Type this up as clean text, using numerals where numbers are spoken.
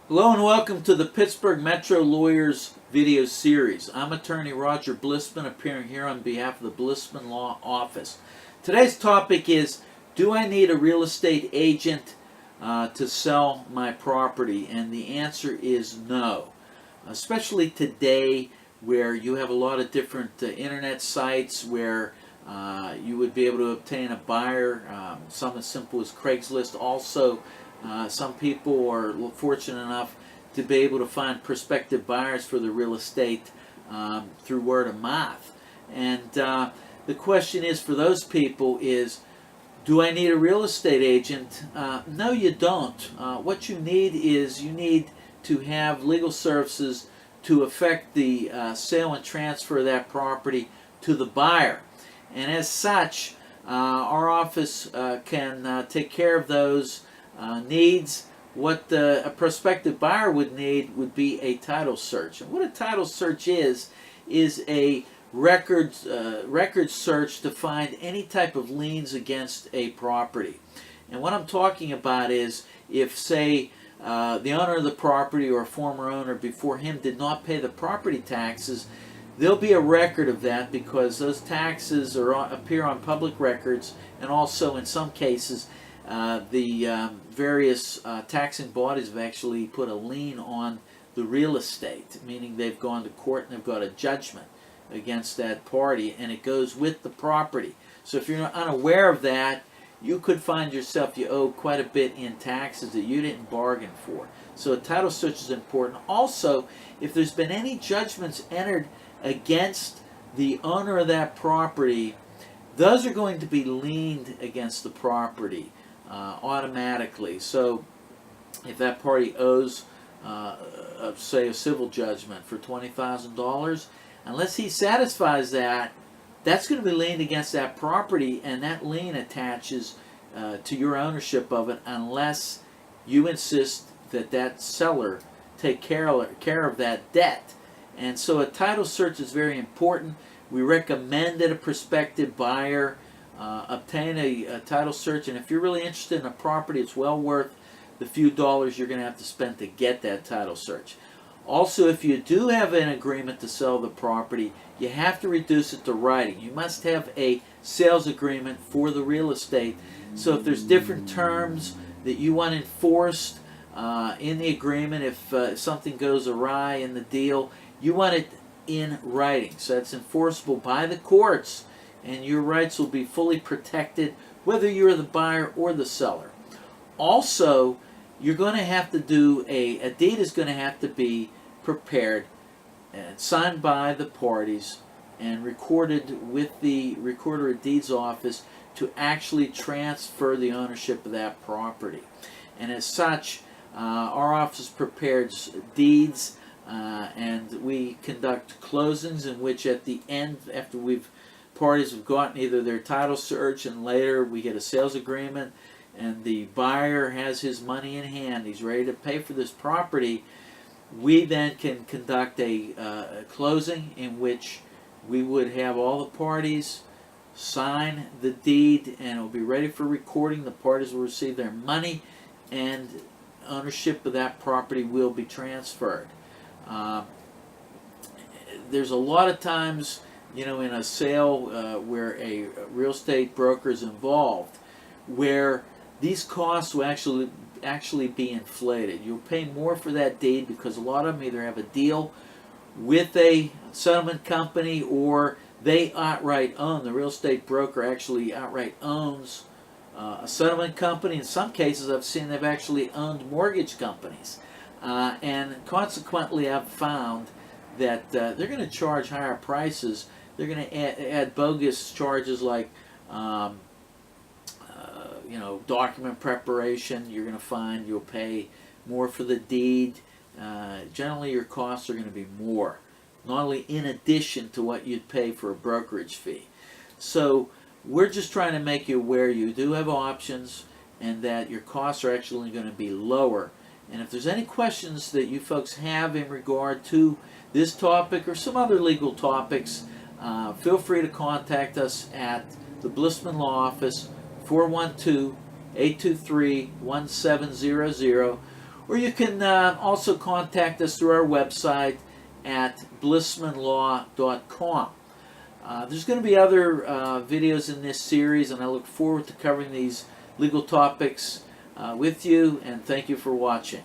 Hello and welcome to the Pittsburgh Metro Lawyers video series. I'm attorney Roger Blissman, appearing here on behalf of the Blissman Law Office. Today's topic is, do I need a real estate agent to sell my property? And the answer is no. Especially today, where you have a lot of different internet sites where you would be able to obtain a buyer, some as simple as Craigslist. Also, some people are fortunate enough to be able to find prospective buyers for the real estate through word of mouth. And the question is, for those people is, do I need a real estate agent? No, you don't. What you need is you need to have legal services to effect the sale and transfer of that property to the buyer. And as such, our office can take care of those needs. What a prospective buyer would need would be a title search. And what a title search is a record search to find any type of liens against a property. And what I'm talking about is, if, say, the owner of the property or a former owner before him did not pay the property taxes, there'll be a record of that, because those taxes appear on public records, and also in some cases the various taxing bodies have actually put a lien on the real estate, meaning they've gone to court and they've got a judgment against that party, and it goes with the property. So if you're unaware of that, you could find yourself you owe quite a bit in taxes that you didn't bargain for. So a title search is important. Also, if there's been any judgments entered against the owner of that property, those are going to be liened against the property automatically. So if that party owes, say, a civil judgment for $20,000, unless he satisfies that, that's going to be liened against that property, and that lien attaches to your ownership of it unless you insist that that seller take care of that debt. And so a title search is very important. We recommend that a prospective buyer obtain a title search, and if you're really interested in a property, it's well worth the few dollars you're going to have to spend to get that title search. Also, if you do have an agreement to sell the property, you have to reduce it to writing. You must have a sales agreement for the real estate. So if there's different terms that you want enforced in the agreement, if something goes awry in the deal, you want it in writing. So it's enforceable by the courts, and your rights will be fully protected whether you're the buyer or the seller. Also, you're going to have to do a deed is going to have to be prepared and signed by the parties and recorded with the Recorder of Deeds office to actually transfer the ownership of that property. And as such, our office prepares deeds, and we conduct closings in which at the end, after parties have gotten either their title search and later we get a sales agreement and the buyer has his money in hand, he's ready to pay for this property, we then can conduct a closing in which we would have all the parties sign the deed, and it will be ready for recording. The parties will receive their money, and ownership of that property will be transferred. There's a lot of times, in a sale where a real estate broker is involved, where these costs will actually be inflated. You'll pay more for that deed because a lot of them either have a deal with a settlement company or they outright own. The real estate broker actually outright owns a settlement company. In some cases, I've seen they've actually owned mortgage companies. And consequently, I've found that they're going to charge higher prices. They're going to add bogus charges like document preparation. You're going to find you'll pay more for the deed. Generally, your costs are going to be more, not only in addition to what you'd pay for a brokerage fee. So we're just trying to make you aware you do have options and that your costs are actually going to be lower. And if there's any questions that you folks have in regard to this topic or some other legal topics, feel free to contact us at the Blissman Law Office, 412-823-1700, Or you can also contact us through our website at blissmanlaw.com. There's going to be other videos in this series, and I look forward to covering these legal topics with you, and thank you for watching.